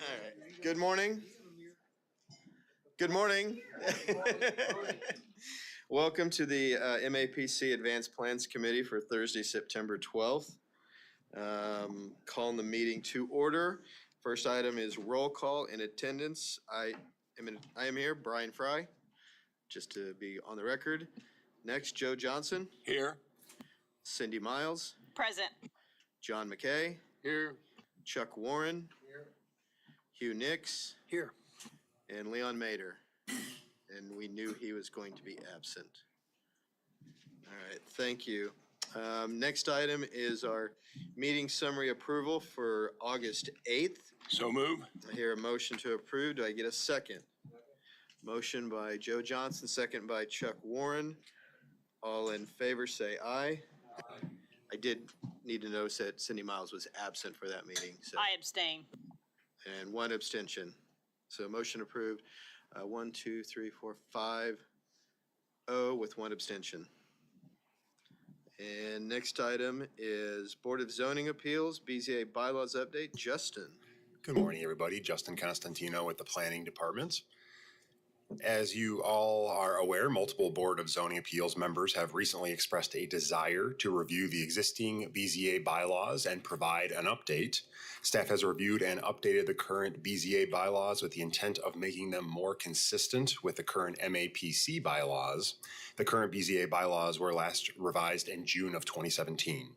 All right. Good morning. Good morning. Welcome to the MAPC Advanced Plans Committee for Thursday, September 12th. Calling the meeting to order. First item is roll call in attendance. I am here, Brian Fry, just to be on the record. Next, Joe Johnson. Here. Cindy Miles. Present. John McKay. Here. Chuck Warren. Here. Hugh Nix. Here. And Leon Mader. And we knew he was going to be absent. All right, thank you. Next item is our meeting summary approval for August 8th. So move. I hear a motion to approve. Do I get a second? Motion by Joe Johnson, second by Chuck Warren. All in favor say aye. Aye. I did need to notice that Cindy Miles was absent for that meeting. So. I abstain. And one abstention. So motion approved. 1, 2, 3, 4, 5, 0 with one abstention. And next item is Board of Zoning Appeals, BZA bylaws update. Justin. Good morning, everybody. Justin Constantino with the Planning Department. As you all are aware, multiple Board of Zoning Appeals members have recently expressed a desire to review the existing BZA bylaws and provide an update. Staff has reviewed and updated the current BZA bylaws with the intent of making them more consistent with the current MAPC bylaws. The current BZA bylaws were last revised in June of 2017.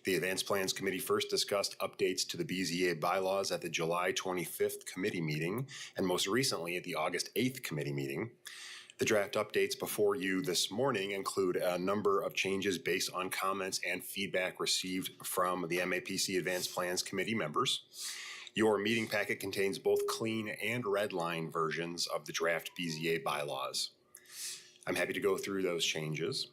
The Advanced Plans Committee first discussed updates to the BZA bylaws at the July 25th committee meeting and most recently at the August 8th committee meeting. The draft updates before you this morning include a number of changes based on comments and feedback received from the MAPC Advanced Plans Committee members. Your meeting packet contains both clean and red line versions of the draft BZA bylaws. I'm happy to go through those changes.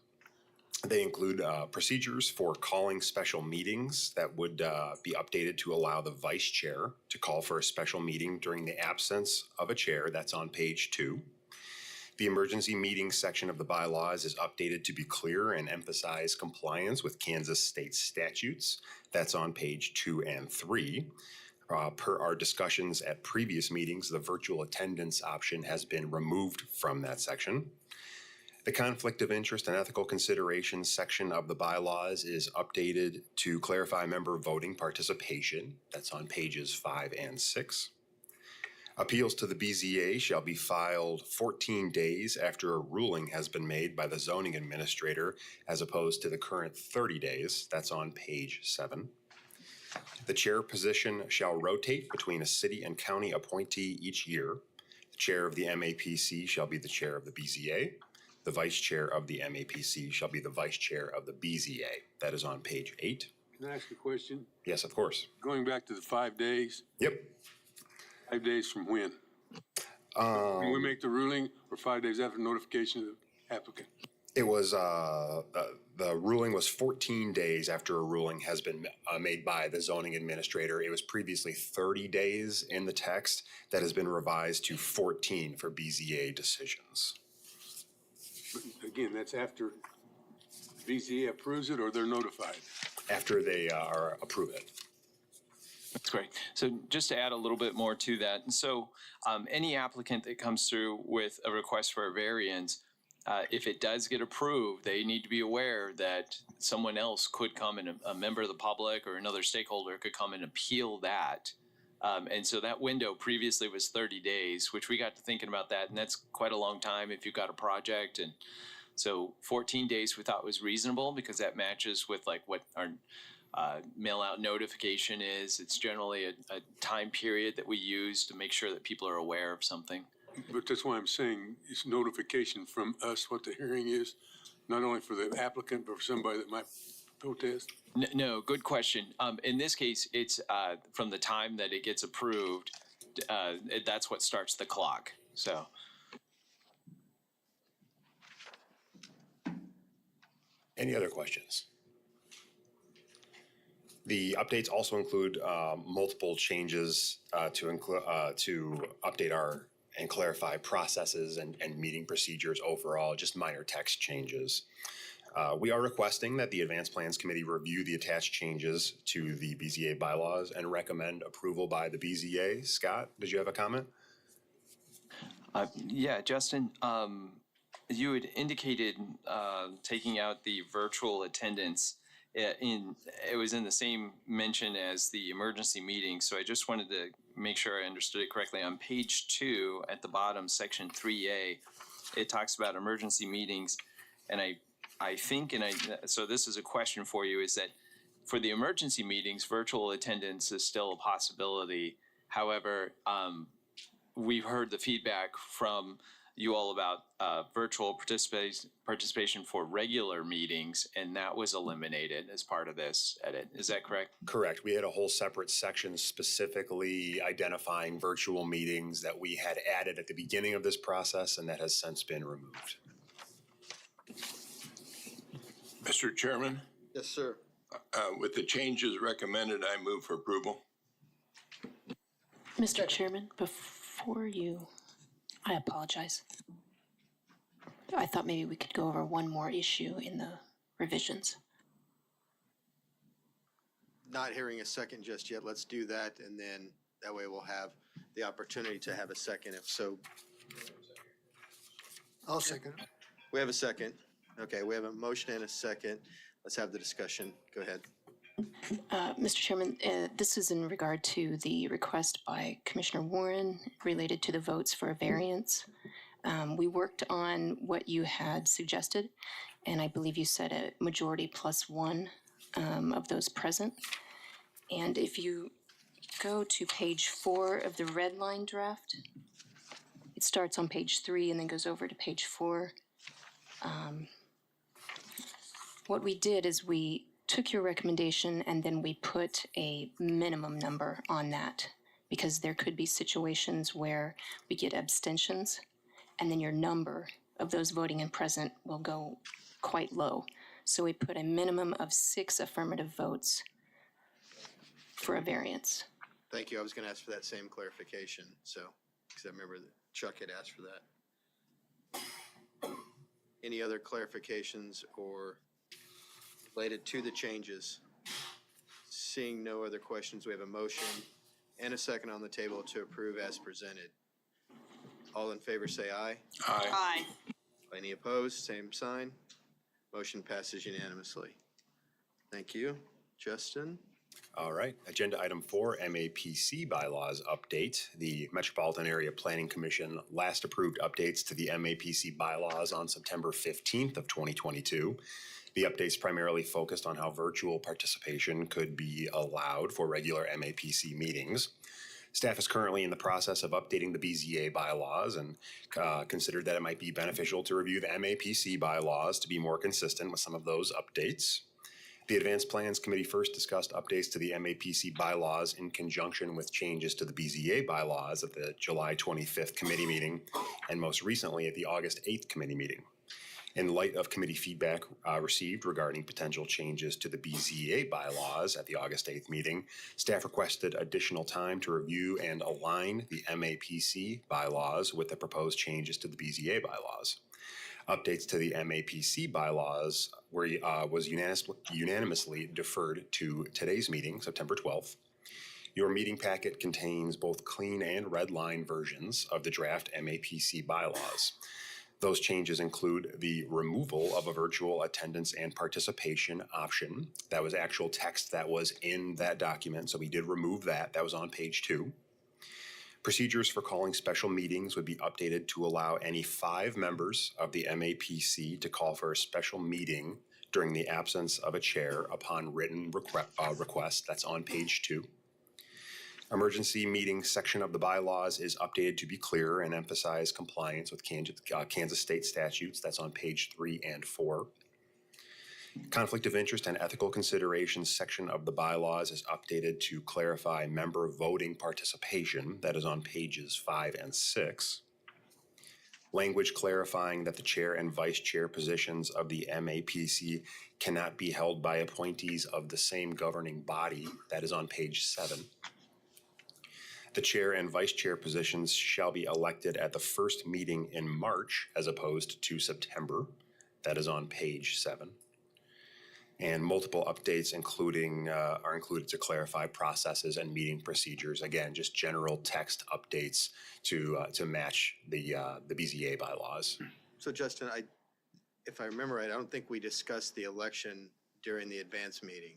They include procedures for calling special meetings that would be updated to allow the vice chair to call for a special meeting during the absence of a chair. That's on page 2. The emergency meetings section of the bylaws is updated to be clear and emphasize compliance with Kansas state statutes. That's on page 2 and 3. Per our discussions at previous meetings, the virtual attendance option has been removed from that section. The conflict of interest and ethical considerations section of the bylaws is updated to clarify member voting participation. That's on pages 5 and 6. Appeals to the BZA shall be filed 14 days after a ruling has been made by the zoning administrator, as opposed to the current 30 days. That's on page 7. The chair position shall rotate between a city and county appointee each year. The chair of the MAPC shall be the chair of the BZA. The vice chair of the MAPC shall be the vice chair of the BZA. That is on page 8. Can I ask a question? Yes, of course. Going back to the 5 days. Yep. 5 days from when? When we make the ruling, or 5 days after notification of the applicant? It was, the ruling was 14 days after a ruling has been made by the zoning administrator. It was previously 30 days in the text that has been revised to 14 for BZA decisions. But again, that's after BZA approves it or they're notified? After they approve it. That's great. So just to add a little bit more to that, and so any applicant that comes through with a request for a variance, if it does get approved, they need to be aware that someone else could come and a member of the public or another stakeholder could come and appeal that. And so that window previously was 30 days, which we got to thinking about that. And that's quite a long time if you've got a project. And so 14 days we thought was reasonable because that matches with like what our mail out notification is. It's generally a time period that we use to make sure that people are aware of something. But that's why I'm saying it's notification from us what the hearing is, not only for the applicant, but for somebody that might protest. No, good question. In this case, it's from the time that it gets approved, that's what starts the clock. So. Any other questions? The updates also include multiple changes to update our and clarify processes and meeting procedures overall, just minor text changes. We are requesting that the Advanced Plans Committee review the attached changes to the BZA bylaws and recommend approval by the BZA. Scott, did you have a comment? Yeah, Justin, you had indicated taking out the virtual attendance. It was in the same mention as the emergency meeting, so I just wanted to make sure I understood it correctly. On page 2 at the bottom, section 3A, it talks about emergency meetings, and I think, so this is a question for you, is that for the emergency meetings, virtual attendance is still a possibility. However, we've heard the feedback from you all about virtual participation for regular meetings, and that was eliminated as part of this edit. Is that correct? Correct. We had a whole separate section specifically identifying virtual meetings that we had added at the beginning of this process, and that has since been removed. Mr. Chairman, Yes, sir. with the changes recommended, I move for approval. Mr. Chairman, before you, I apologize. I thought maybe we could go over one more issue in the revisions. Not hearing a second just yet. Let's do that, and then that way we'll have the opportunity to have a second if so. I'll second it. We have a second. Okay, we have a motion and a second. Let's have the discussion. Go ahead. Mr. Chairman, this is in regard to the request by Commissioner Warren related to the votes for a variance. We worked on what you had suggested, and I believe you said a majority plus one of those present. And if you go to page 4 of the red line draft, it starts on page 3 and then goes over to page 4. What we did is we took your recommendation and then we put a minimum number on that, because there could be situations where we get abstentions and then your number of those voting in present will go quite low. So we put a minimum of 6 affirmative votes for a variance. Thank you. I was going to ask for that same clarification, so, because I remember that Chuck had asked for that. Any other clarifications or related to the changes? Seeing no other questions, we have a motion and a second on the table to approve as presented. All in favor say aye. Aye. Any opposed, same sign. Motion passes unanimously. Thank you. Justin? All right. Agenda item 4, MAPC bylaws update. The Metropolitan Area Planning Commission last approved updates to the MAPC bylaws on September 15th of 2022. The updates primarily focused on how virtual participation could be allowed for regular MAPC meetings. Staff is currently in the process of updating the BZA bylaws and considered that it might be beneficial to review the MAPC bylaws to be more consistent with some of those updates. The Advanced Plans Committee first discussed updates to the MAPC bylaws in conjunction with changes to the BZA bylaws at the July 25th committee meeting, and most recently at the August 8th committee meeting. In light of committee feedback received regarding potential changes to the BZA bylaws at the August 8th meeting, staff requested additional time to review and align the MAPC bylaws with the proposed changes to the BZA bylaws. Updates to the MAPC bylaws was unanimously deferred to today's meeting, September 12th. Your meeting packet contains both clean and red line versions of the draft MAPC bylaws. Those changes include the removal of a virtual attendance and participation option. That was actual text that was in that document, so we did remove that. That was on page 2. Procedures for calling special meetings would be updated to allow any 5 members of the MAPC to call for a special meeting during the absence of a chair upon written request. That's on page 2. Emergency meeting section of the bylaws is updated to be clearer and emphasize compliance with Kansas state statutes. That's on page 3 and 4. Conflict of interest and ethical considerations section of the bylaws is updated to clarify member voting participation. That is on pages 5 and 6. Language clarifying that the chair and vice chair positions of the MAPC cannot be held by appointees of the same governing body. That is on page 7. The chair and vice chair positions shall be elected at the first meeting in March as opposed to September. That is on page 7. And multiple updates are included to clarify processes and meeting procedures. Again, just general text updates to match the BZA bylaws. So Justin, if I remember right, I don't think we discussed the election during the advance meeting.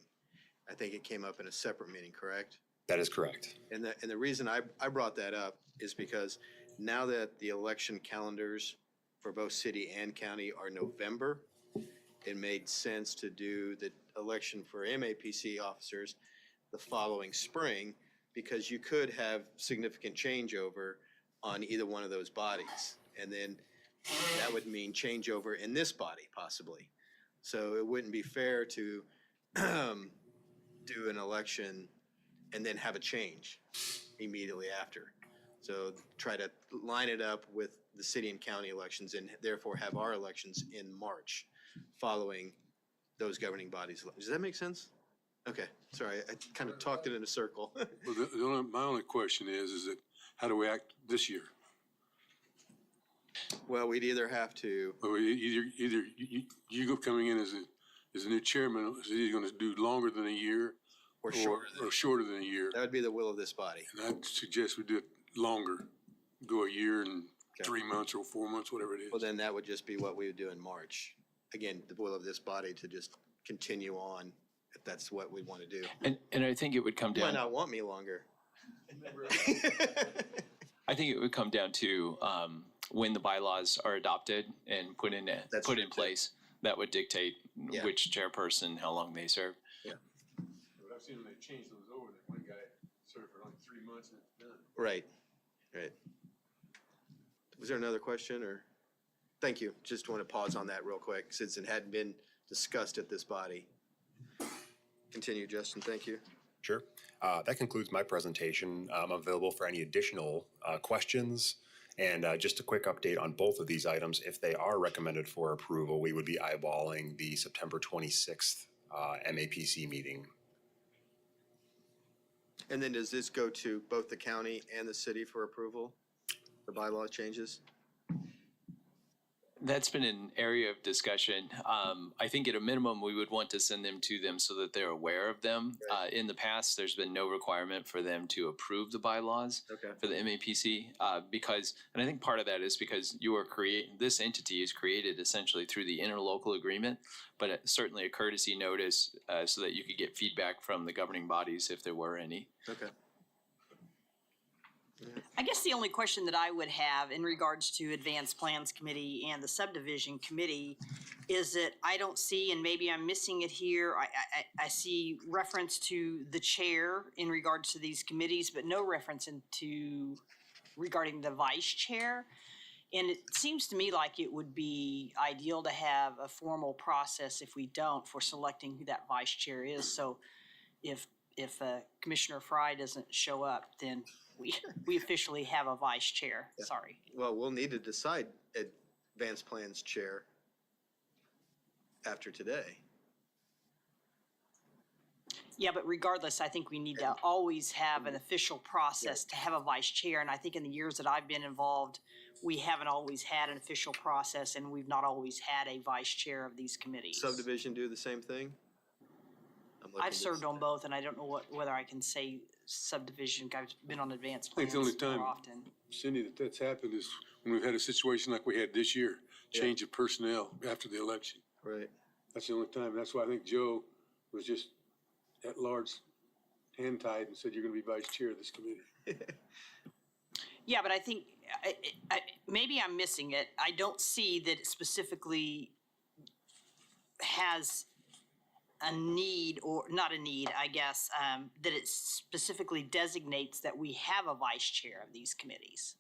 I think it came up in a separate meeting, correct? That is correct. And the reason I brought that up is because now that the election calendars for both city and county are November, it made sense to do the election for MAPC officers the following spring, because you could have significant changeover on either one of those bodies. And then that would mean changeover in this body possibly. So it wouldn't be fair to do an election and then have a change immediately after. So try to line it up with the city and county elections and therefore have our elections in March following those governing bodies. Does that make sense? Okay, sorry, I kind of talked it in a circle. Well, my only question is that how do we act this year? Well, we'd either have to, Well, either you go coming in as a new chairman, is he going to do longer than a year or or shorter than a year? that would be the will of this body. And I'd suggest we do it longer, go a year and 3 months or 4 months, whatever it is. Well, then that would just be what we would do in March. Again, the will of this body to just continue on if that's what we want to do. And I think it would come You might down, not want me longer. I think it would come down to when the bylaws are adopted and put in That's true, too. place. That would dictate Yeah. which chairperson, how long they serve. But I've seen when they changed those over, that one guy served for only 3 months and it's done. Right, right. Was there another question or? Thank you. Just want to pause on that real quick since it hadn't been discussed at this body. Continue, Justin. Thank you. Sure. That concludes my presentation. I'm available for any additional questions. And just a quick update on both of these items. If they are recommended for approval, we would be eyeballing the September 26th MAPC meeting. And then does this go to both the county and the city for approval? The bylaw changes? That's been an area of discussion. I think at a minimum, we would want to send them to them so that they're aware of them. In the past, there's been no requirement for them to approve the bylaws Okay. for the MAPC because, and I think part of that is because this entity is created essentially through the interlocal agreement, but certainly a courtesy notice so that you could get feedback from the governing bodies if there were any. Okay. I guess the only question that I would have in regards to Advanced Plans Committee and the Subdivision Committee is that I don't see, and maybe I'm missing it here, I see reference to the chair in regards to these committees, but no reference regarding the vice chair. And it seems to me like it would be ideal to have a formal process if we don't for selecting who that vice chair is. So if Commissioner Fry doesn't show up, then we officially have a vice chair. Sorry. Well, we'll need to decide advanced plans chair after today. Yeah, but regardless, I think we need to always have an official process to have a vice chair. And I think in the years that I've been involved, we haven't always had an official process and we've not always had a vice chair of these committees. Subdivision do the same thing? I've served on both and I don't know whether I can say subdivision. I've been on advanced I think plans the only time, more often. Cindy, that's happened is when we've had a situation like we had this year, change of personnel after the election. Right. That's the only time. That's why I think Joe was just at large, hand tied and said, you're going to be vice chair of this committee. Yeah, but I think maybe I'm missing it. I don't see that it specifically has a need, or not a need, I guess, that it specifically designates that we have a vice chair of these committees.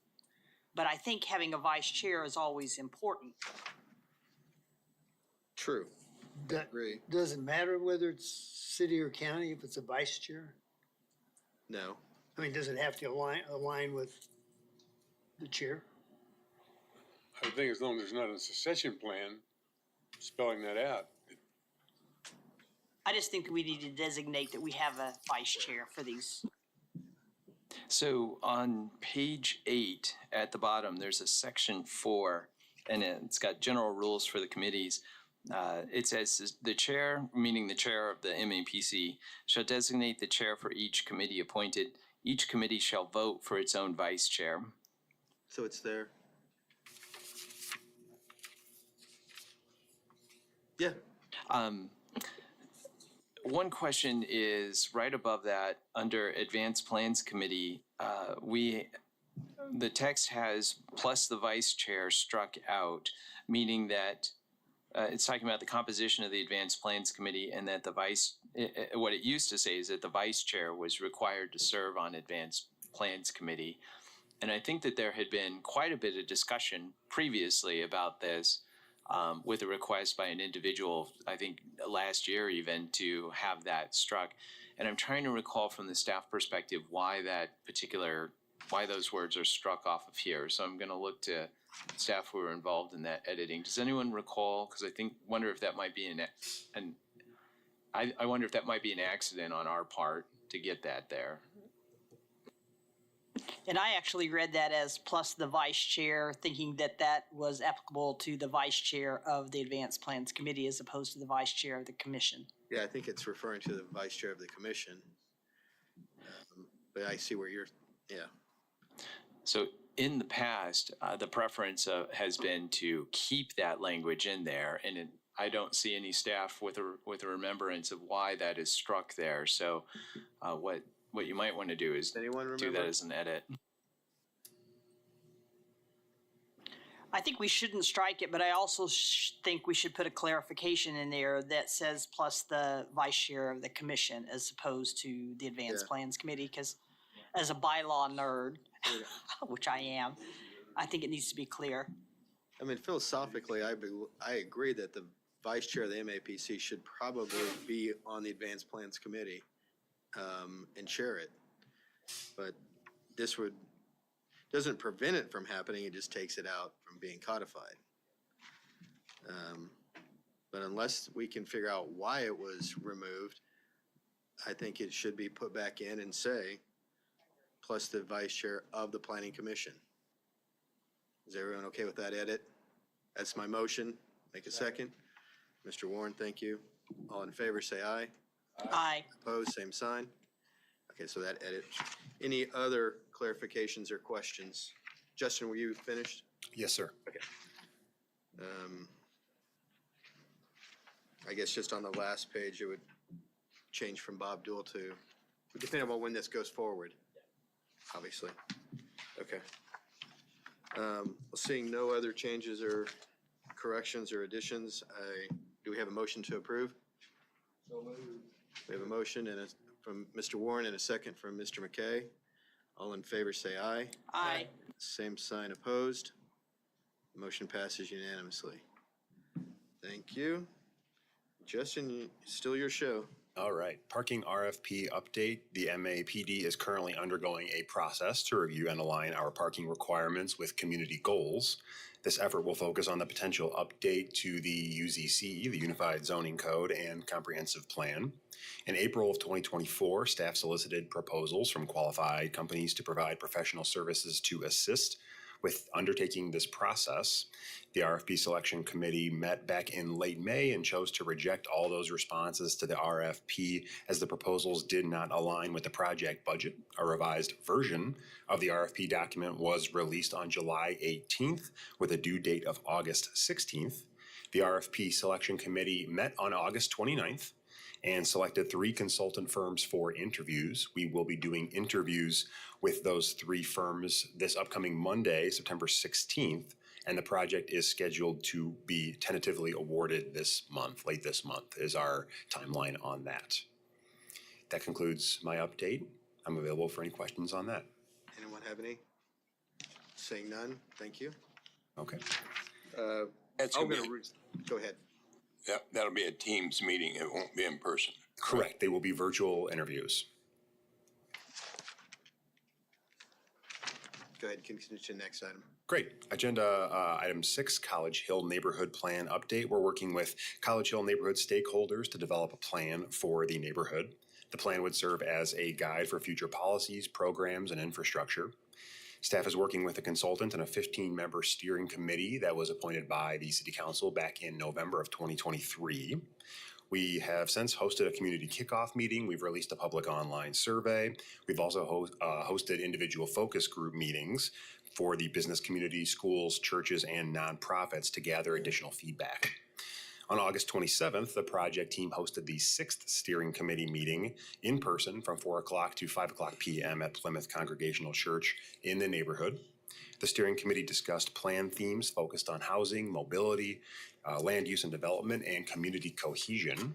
But I think having a vice chair is always important. True. That Agree. doesn't matter whether it's city or county if it's a vice chair? No. I mean, does it have to align with the chair? I think as long as there's not a succession plan spelling that out. I just think we need to designate that we have a vice chair for these. So on page 8 at the bottom, there's a section 4, and it's got general rules for the committees. It says the chair, meaning the chair of the MAPC, shall designate the chair for each committee appointed. Each committee shall vote for its own vice chair. So it's there. Yeah. One question is right above that under Advanced Plans Committee, the text has plus the vice chair struck out, meaning that it's talking about the composition of the Advanced Plans Committee and that the what it used to say is that the vice chair was required to serve on Advanced Plans Committee. And I think that there had been quite a bit of discussion previously about this with a request by an individual, I think last year even, to have that struck. And I'm trying to recall from the staff perspective why those words are struck off of here. So I'm going to look to staff who were involved in that editing. Does anyone recall? Because wonder if that might be I wonder if that might be an accident on our part to get that there. And I actually read that as plus the vice chair, thinking that that was applicable to the vice chair of the Advanced Plans Committee as opposed to the vice chair of the commission. Yeah, I think it's referring to the vice chair of the commission. But I see where you're, yeah. So in the past, the preference has been to keep that language in there, and I don't see any staff with a remembrance of why that is struck there. So what you might want to do is do that as an edit. I think we shouldn't strike it, but I also think we should put a clarification in there that says plus the vice chair of the commission as opposed to the Advanced Plans Committee, because as a bylaw nerd, which I am, I think it needs to be clear. I mean, philosophically, I agree that the vice chair of the MAPC should probably be on the Advanced Plans Committee and chair it. But this doesn't prevent it from happening, it just takes it out from being codified. But unless we can figure out why it was removed, I think it should be put back in and say, plus the vice chair of the Planning Commission. Is everyone okay with that edit? That's my motion. Make a second. Mr. Warren, thank you. All in favor, say aye. Aye. Opposed, same sign. Okay, so that edit. Any other clarifications or questions? Justin, were you finished? Yes, sir. Okay. I guess just on the last page, it would change from Bob Duell to, depending on when this goes forward, obviously. Okay. Seeing no other changes or corrections or additions, do we have a motion to approve? So moved. We have a motion from Mr. Warren and a second from Mr. McKay. All in favor say aye. Aye. Same sign opposed. Motion passes unanimously. Thank you. Justin, still your show. All right. Parking RFP update. The MAPD is currently undergoing a process to review and align our parking requirements with community goals. This effort will focus on the potential update to the UZC, the Unified Zoning Code, and Comprehensive Plan. In April of 2024, staff solicited proposals from qualified companies to provide professional services to assist with undertaking this process. The RFP selection committee met back in late May and chose to reject all those responses to the RFP as the proposals did not align with the project budget. A revised version of the RFP document was released on July 18th with a due date of August 16th. The RFP selection committee met on August 29th and selected 3 consultant firms for interviews. We will be doing interviews with those 3 firms this upcoming Monday, September 16th, and the project is scheduled to be tentatively awarded this month. Late this month is our timeline on that. That concludes my update. I'm available for any questions on that. Anyone have any? Seeing none, thank you. Okay. Go ahead. That'll be a Teams meeting. It won't be in person. Correct. They will be virtual interviews. Go ahead, continue to the next item. Great. Agenda item 6, College Hill Neighborhood Plan Update. We're working with College Hill neighborhood stakeholders to develop a plan for the neighborhood. The plan would serve as a guide for future policies, programs, and infrastructure. Staff is working with a consultant and a 15-member steering committee that was appointed by the City Council back in November of 2023. We have since hosted a community kickoff meeting. We've released a public online survey. We've also hosted individual focus group meetings for the business community, schools, churches, and nonprofits to gather additional feedback. On August 27th, the project team hosted the 6th steering committee meeting in person from 4 o'clock to 5 o'clock p.m. at Plymouth Congregational Church in the neighborhood. The steering committee discussed plan themes focused on housing, mobility, land use and development, and community cohesion.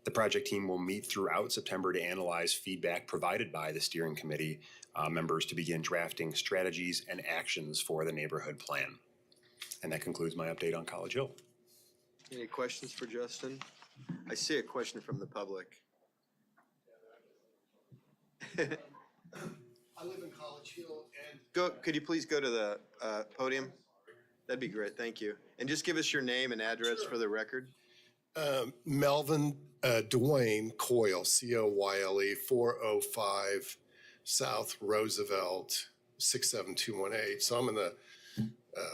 The project team will meet throughout September to analyze feedback provided by the steering committee members to begin drafting strategies and actions for the neighborhood plan. And that concludes my update on College Hill. Any questions for Justin? I see a question from the public. I live in College Hill and Could you please go to the podium? That'd be great, thank you. And just give us your name and address for the record. Melvin Dwayne Coyle, Coyle, 405 South Roosevelt, 67218. So I'm in the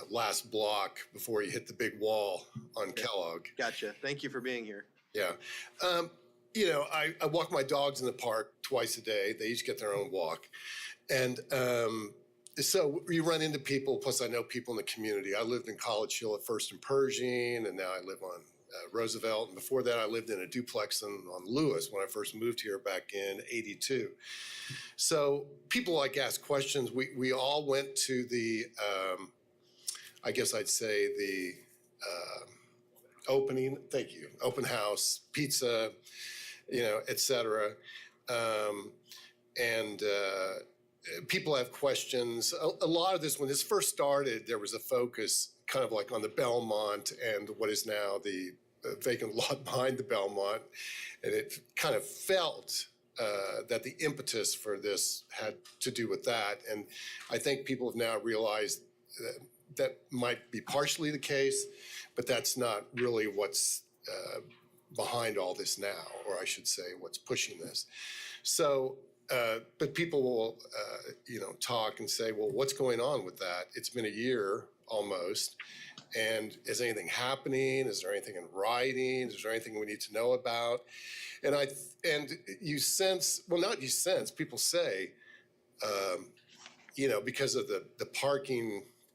last block before you hit the big wall on Kellogg. Gotcha, thank you for being here. Yeah. You know, I walk my dogs in the park twice a day. They each get their own walk. And so you run into people, plus I know people in the community. I lived in College Hill at first in Pershing, and now I live on Roosevelt. And before that, I lived in a duplex on Lewis when I first moved here back in '82. So people like ask questions. We all went to the, I guess I'd say the opening, thank you, open house, pizza, you know, et cetera. People have questions. A lot of this, when this first started, there was a focus kind of like on the Belmont and what is now the vacant lot behind the Belmont. And it kind of felt that the impetus for this had to do with that. And I think people have now realized that might be partially the case, but that's not really what's behind all this now, or I should say what's pushing this. So, but people will, you know, talk and say, well, what's going on with that? It's been a year almost. And is anything happening? Is there anything in writing? Is there anything we need to know about? And you sense, well, not you sense, people say, you know, because of the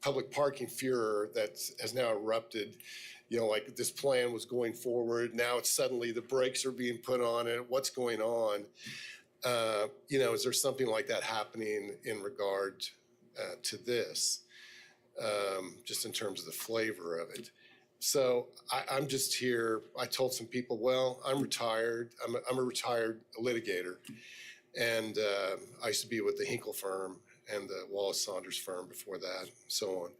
public parking furor that has now erupted, you know, like this plan was going forward. Now it's suddenly the brakes are being put on it. What's going on? You know, is there something like that happening in regard to this, just in terms of the flavor of it? So I'm just here. I told some people, well, I'm retired. I'm a retired litigator. And I used to be with the Hinkle firm and the Wallace Saunders firm before that, and so on.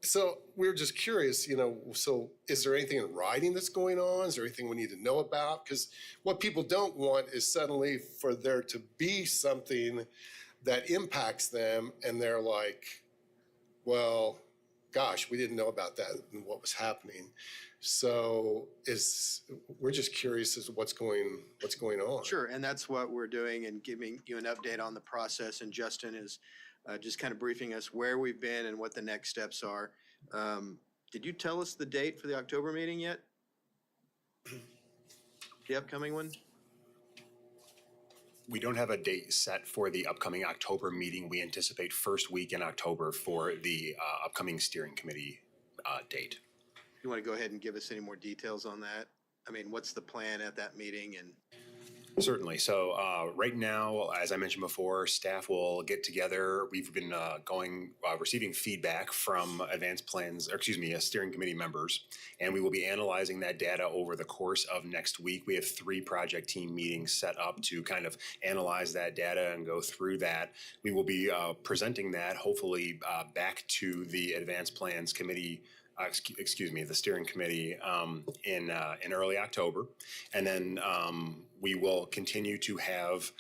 So we're just curious, you know, so is there anything in writing that's going on? Is there anything we need to know about? Because what people don't want is suddenly for there to be something that impacts them and they're like, well, gosh, we didn't know about that and what was happening. So we're just curious as to what's going on. Sure, and that's what we're doing and giving you an update on the process. And Justin is just kind of briefing us where we've been and what the next steps are. Did you tell us the date for the October meeting yet? The upcoming one? We don't have a date set for the upcoming October meeting. We anticipate first week in October for the upcoming steering committee date. You want to go ahead and give us any more details on that? I mean, what's the plan at that meeting? And Certainly. So right now, as I mentioned before, staff will get together. We've been receiving feedback from steering committee members, and we will be analyzing that data over the course of next week. We have 3 project team meetings set up to kind of analyze that data and go through that. We will be presenting that hopefully back to the advanced plans committee. The steering committee in early October. And then we will continue to have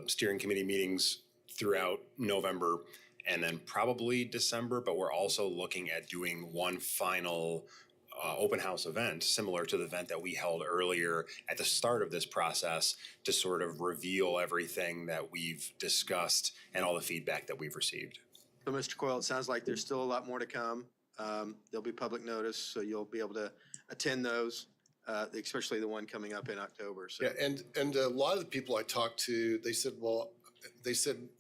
steering committee meetings throughout November and then probably December, but we're also looking at doing one final open house event, similar to the event that we held earlier at the start of this process, to sort of reveal everything that we've discussed and all the feedback that we've received. So, Mr. Coyle, it sounds like there's still a lot more to come. There'll be public notice, so you'll be able to attend those, especially the one coming up in October. So. Yeah, and a lot of the people I talked to, they said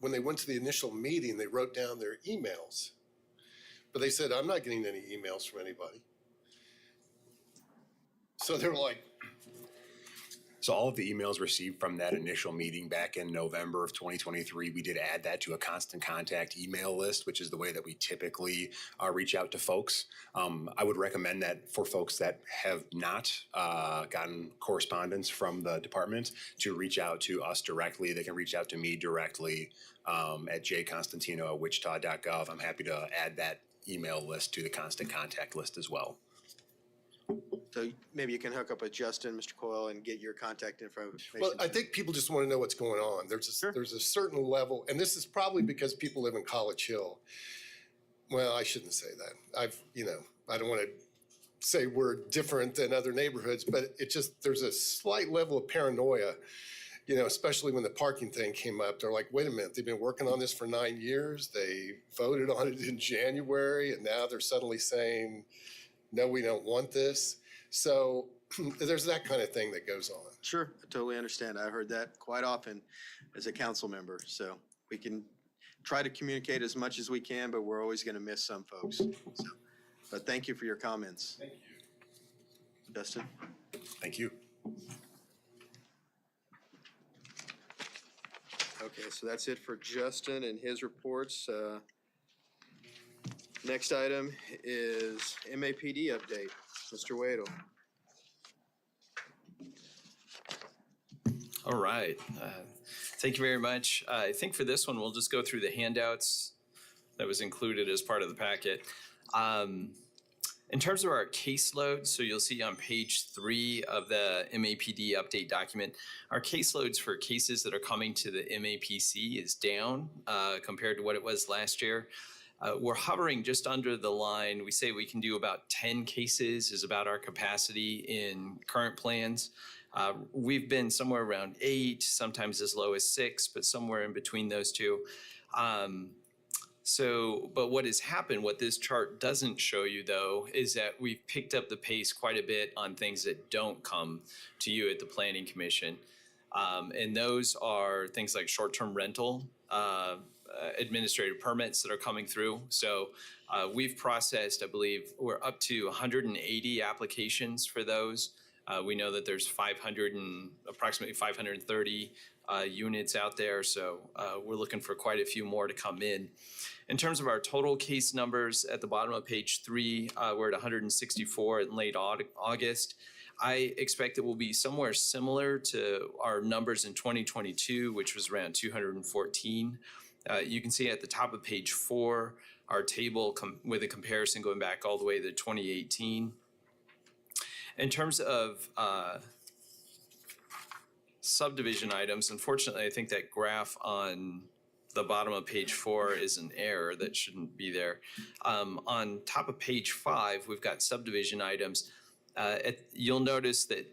when they went to the initial meeting, they wrote down their emails. But they said, I'm not getting any emails from anybody. So they were like, So all of the emails received from that initial meeting back in November of 2023, we did add that to a constant contact email list, which is the way that we typically reach out to folks. I would recommend that for folks that have not gotten correspondence from the department to reach out to us directly. They can reach out to me directly at jconstantino@wichita.gov. I'm happy to add that email list to the constant contact list as well. So maybe you can hook up with Justin, Mr. Coyle, and get your contact information. well, I think people just want to know what's going on. There's a certain level, and this is probably because people live in College Hill. Well, I shouldn't say that. I don't want to say we're different than other neighborhoods, but there's a slight level of paranoia, especially when the parking thing came up. They're like, wait a minute, they've been working on this for 9 years. They voted on it in January, and now they're suddenly saying, no, we don't want this. So there's that kind of thing that goes on. Sure, I totally understand. I've heard that quite often as a council member. So we can try to communicate as much as we can, but we're always going to miss some folks. So, but thank you for your comments. Thank you. Justin? Thank you. Okay, so that's it for Justin and his reports. Next item is MAPD update. Mr. Wadle. All right. Thank you very much. I think for this one, we'll just go through the handouts that was included as part of the packet. In terms of our caseload, so you'll see on page 3 of the MAPD update document, our caseloads for cases that are coming to the MAPC is down compared to what it was last year. We're hovering just under the line. We say we can do about 10 cases is about our capacity in current plans. We've been somewhere around 8, sometimes as low as 6, but somewhere in between those two. But what has happened, what this chart doesn't show you though, is that we've picked up the pace quite a bit on things that don't come to you at the Planning Commission. And those are things like short-term rental, administrative permits that are coming through. So we've processed, I believe, we're up to 180 applications for those. We know that there's approximately 530 units out there. So we're looking for quite a few more to come in. In terms of our total case numbers at the bottom of page 3, we're at 164 in late August. I expect it will be somewhere similar to our numbers in 2022, which was around 214. You can see at the top of page 4, our table with a comparison going back all the way to 2018. In terms of subdivision items, unfortunately, I think that graph on the bottom of page 4 is an error that shouldn't be there. On top of page 5, we've got subdivision items. You'll notice that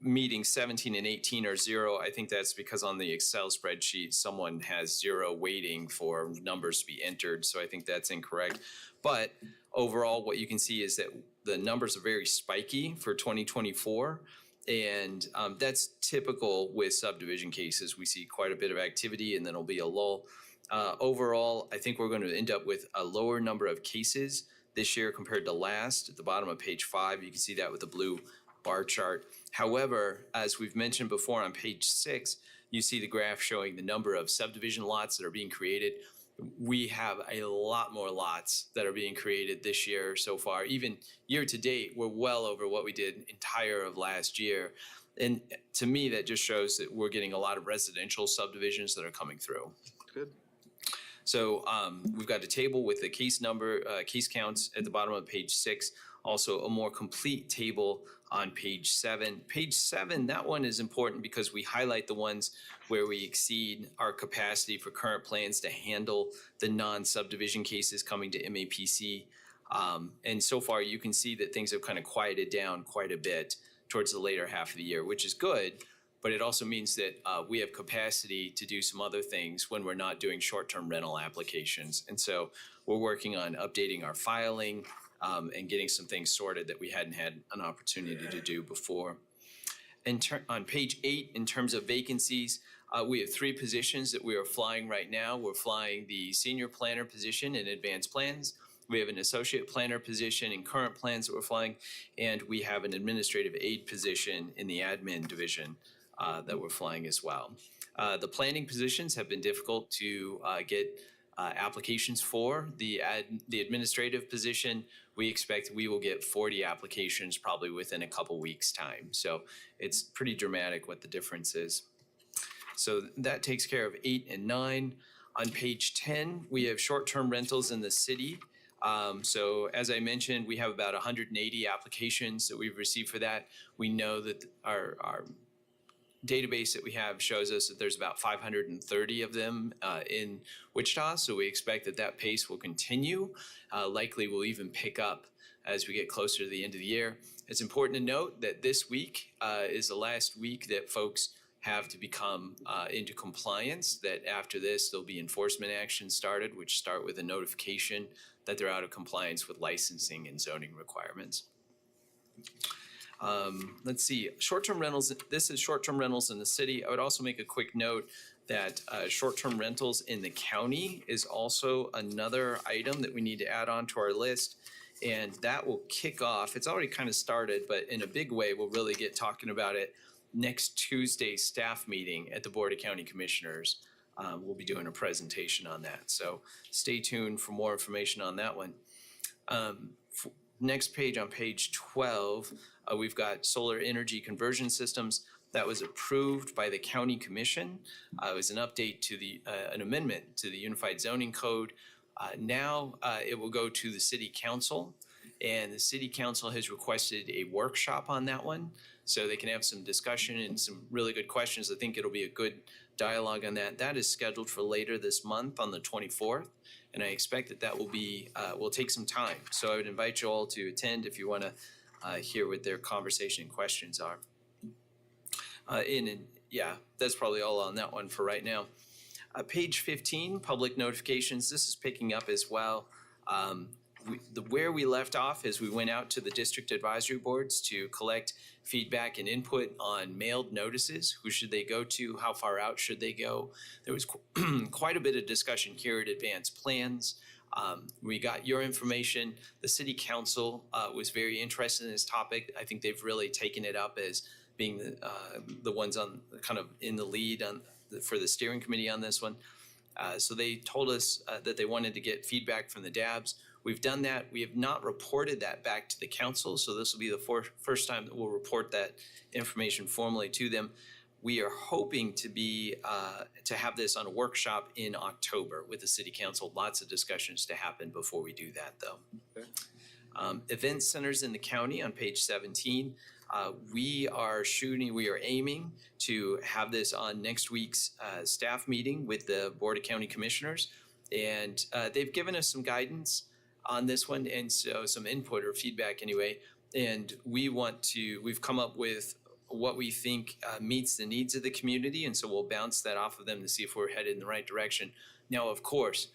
meetings 17 and 18 are 0. I think that's because on the Excel spreadsheet, someone has 0 waiting for numbers to be entered. So I think that's incorrect. But overall, what you can see is that the numbers are very spiky for 2024. And that's typical with subdivision cases. We see quite a bit of activity and then it'll be a lull. Overall, I think we're going to end up with a lower number of cases this year compared to last. At the bottom of page 5, you can see that with the blue bar chart. However, as we've mentioned before on page 6, you see the graph showing the number of subdivision lots that are being created. We have a lot more lots that are being created this year so far. Even year to date, we're well over what we did entire of last year. And to me, that just shows that we're getting a lot of residential subdivisions that are coming through. Good. So we've got a table with the case counts at the bottom of page 6. Also a more complete table on page 7. Page 7, that one is important because we highlight the ones where we exceed our capacity for current plans to handle the non-subdivision cases coming to MAPC. And so far, you can see that things have kind of quieted down quite a bit towards the later half of the year, which is good. But it also means that we have capacity to do some other things when we're not doing short-term rental applications. And so we're working on updating our filing and getting some things sorted that we hadn't had an opportunity to do before. On page 8, in terms of vacancies, we have 3 positions that we are flying right now. We're flying the senior planner position in advanced plans. We have an associate planner position in current plans that we're flying, and we have an administrative aide position in the admin division that we're flying as well. The planning positions have been difficult to get applications for. The administrative position, we expect we will get 40 applications probably within a couple weeks' time. So it's pretty dramatic what the difference is. So that takes care of 8 and 9. On page 10, we have short-term rentals in the city. So as I mentioned, we have about 180 applications that we've received for that. We know that our database that we have shows us that there's about 530 of them in Wichita. So we expect that that pace will continue. Likely will even pick up as we get closer to the end of the year. It's important to note that this week is the last week that folks have to become into compliance, that after this there'll be enforcement actions started, which start with a notification that they're out of compliance with licensing and zoning requirements. Let's see, short-term rentals, this is short-term rentals in the city. I would also make a quick note that short-term rentals in the county is also another item that we need to add on to our list. And that will kick off, it's already kind of started, but in a big way, we'll really get talking about it next Tuesday's staff meeting at the Board of County Commissioners. We'll be doing a presentation on that. So stay tuned for more information on that one. Next page, on page 12, we've got solar energy conversion systems. That was approved by the county commission. It was an update to an amendment to the Unified Zoning Code. Now it will go to the city council, and the city council has requested a workshop on that one, so they can have some discussion and some really good questions. I think it'll be a good dialogue on that. That is scheduled for later this month on the 24th, and I expect that that will take some time. So I would invite you all to attend if you want to hear what their conversation and questions are. Yeah, that's probably all on that one for right now. Page 15, public notifications. This is picking up as well. Where we left off is we went out to the district advisory boards to collect feedback and input on mailed notices. Who should they go to? How far out should they go? There was quite a bit of discussion here at Advanced Plans. We got your information. The city council was very interested in this topic. I think they've really taken it up as being the ones on kind of in the lead for the steering committee on this one. So they told us that they wanted to get feedback from the DABs. We've done that. We have not reported that back to the council, so this will be the first time that we'll report that information formally to them. We are hoping to have this on a workshop in October with the city council. Lots of discussions to happen before we do that, though. Okay. Event centers in the county on page 17. We are aiming to have this on next week's staff meeting with the Board of County Commissioners. And they've given us some guidance on this one, and so some input or feedback anyway. And we've come up with what we think meets the needs of the community. And so we'll bounce that off of them to see if we're headed in the right direction. Now, of course,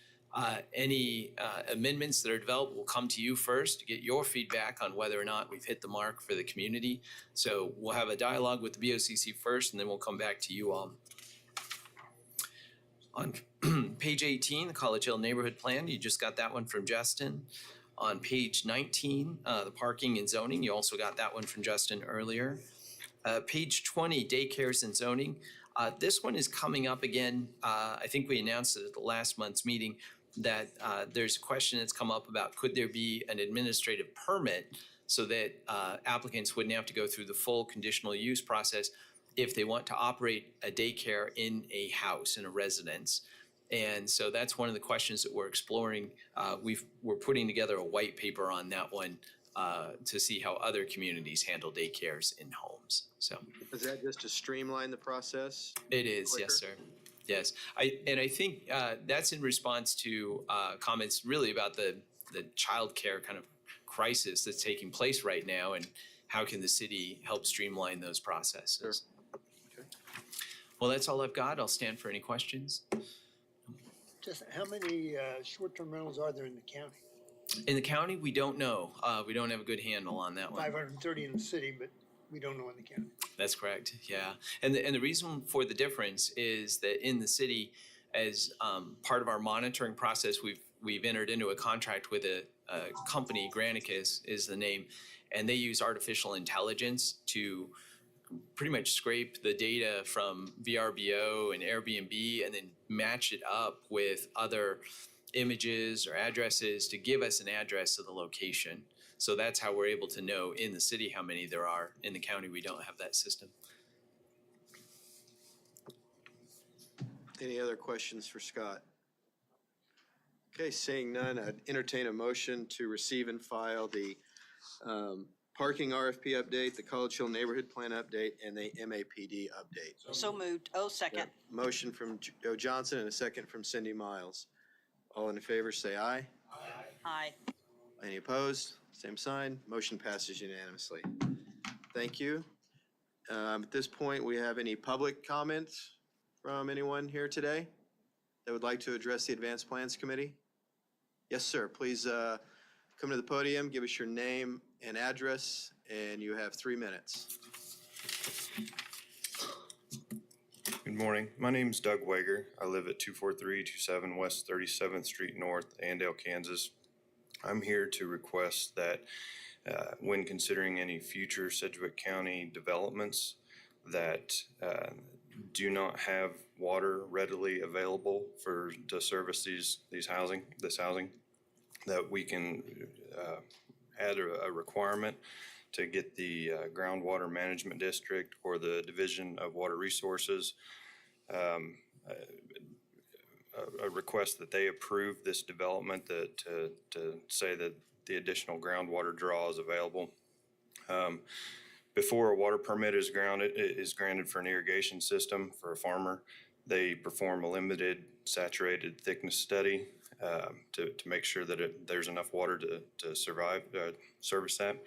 any amendments that are developed will come to you first to get your feedback on whether or not we've hit the mark for the community. So we'll have a dialogue with the BOCC first, and then we'll come back to you all. On page 18, the College Hill Neighborhood Plan, you just got that one from Justin. On page 19, the parking and zoning, you also got that one from Justin earlier. Page 20, daycares and zoning. This one is coming up again. I think we announced it at the last month's meeting that there's a question that's come up about could there be an administrative permit so that applicants wouldn't have to go through the full conditional use process if they want to operate a daycare in a house, in a residence. And so that's one of the questions that we're exploring. We're putting together a white paper on that one to see how other communities handle daycares in homes. So is that just to streamline the process? It is, quicker? yes, sir. Yes, I think that's in response to comments really about the child care kind of crisis that's taking place right now, and how can the city help streamline those processes? Okay. Well, that's all I've got. I'll stand for any questions. Just how many short-term rentals are there in the county? In the county, we don't know. We don't have a good handle on that one. 530 in the city, but we don't know in the county. That's correct, yeah. And the reason for the difference is that in the city, as part of our monitoring process, we've entered into a contract with a company, Granicus is the name, and they use artificial intelligence to pretty much scrape the data from VRBO and Airbnb and then match it up with other images or addresses to give us an address of the location. So that's how we're able to know in the city how many there are. In the county, we don't have that system. Any other questions for Scott? Okay, seeing none, I'd entertain a motion to receive and file the parking RFP update, the College Hill Neighborhood Plan update, and the MAPD update. So moved. Oh, second. Motion from Joe Johnson and a second from Cindy Miles. All in favor, say aye. Aye. Any opposed? Same sign. Motion passes unanimously. Thank you. At this point, we have any public comments from anyone here today that would like to address the Advanced Plans Committee? Yes, sir. Please come to the podium, give us your name and address, and you have 3 minutes. Good morning. My name's Doug Wager. I live at 24327 West 37th Street North, Andale, Kansas. I'm here to request that when considering any future Sedgwick County developments that do not have water readily available to service this housing, that we can add a requirement to get the groundwater management district or the Division of Water Resources a request that they approve this development to say that the additional groundwater draw is available. Before a water permit is granted for an irrigation system for a farmer, they perform a limited saturated thickness study to make sure that there's enough water to service that.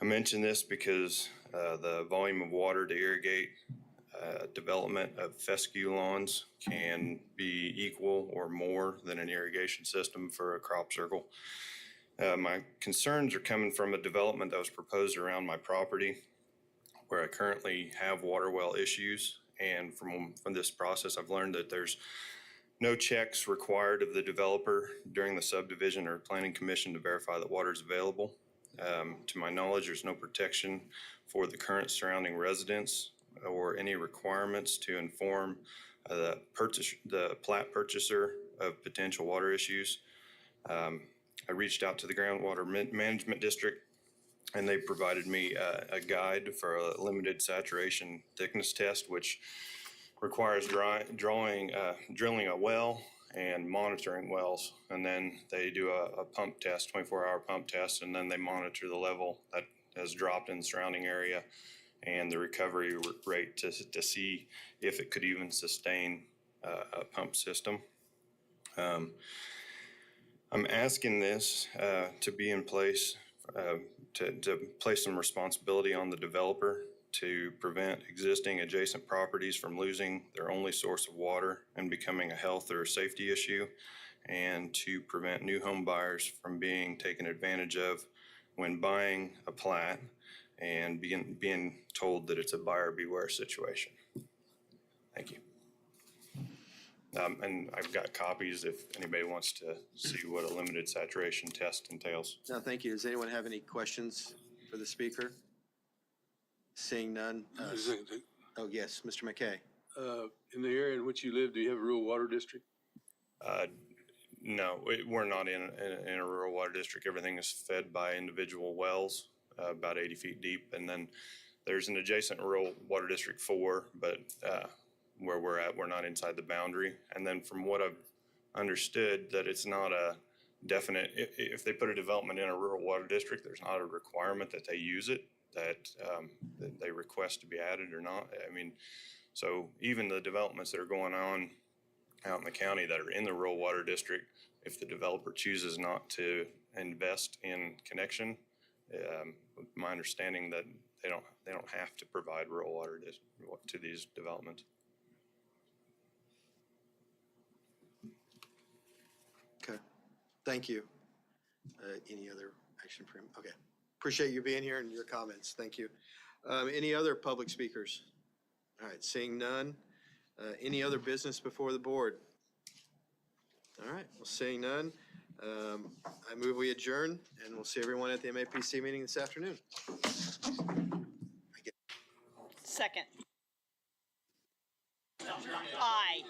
I mention this because the volume of water to irrigate development of fescue lawns can be equal or more than an irrigation system for a crop circle. My concerns are coming from a development that was proposed around my property where I currently have water well issues. And from this process, I've learned that there's no checks required of the developer during the subdivision or planning commission to verify that water is available. To my knowledge, there's no protection for the current surrounding residents or any requirements to inform the plat purchaser of potential water issues. I reached out to the groundwater management district and they provided me a guide for a limited saturation thickness test, which requires drilling a well and monitoring wells. And then they do a pump test, 24-hour pump test, and then they monitor the level that has dropped in the surrounding area and the recovery rate to see if it could even sustain a pump system. I'm asking this to be in place, to place some responsibility on the developer to prevent existing adjacent properties from losing their only source of water and becoming a health or safety issue, and to prevent new home buyers from being taken advantage of when buying a plat and being told that it's a buyer beware situation. Thank you. And I've got copies if anybody wants to see what a limited saturation test entails. No, thank you. Does anyone have any questions for the speaker? Seeing none. Oh, yes, Mr. McKay. In the area in which you live, do you have a rural water district? No, we're not in a rural water district. Everything is fed by individual wells, about 80 feet deep. And then there's an adjacent rural water district 4, but where we're at, we're not inside the boundary. And then from what I've understood, that it's not a definite, if they put a development in a rural water district, there's not a requirement that they use it, that they request to be added or not. I mean, so even the developments that are going on out in the county that are in the rural water district. If the developer chooses not to invest in connection, my understanding that they don't have to provide rural water to these developments. Okay, thank you. Any other action from, okay. Appreciate you being here and your comments. Thank you. Any other public speakers? All right, seeing none. Any other business before the board? All right, well, seeing none, I move we adjourn, and we'll see everyone at the MAPC meeting this afternoon. Second. Aye.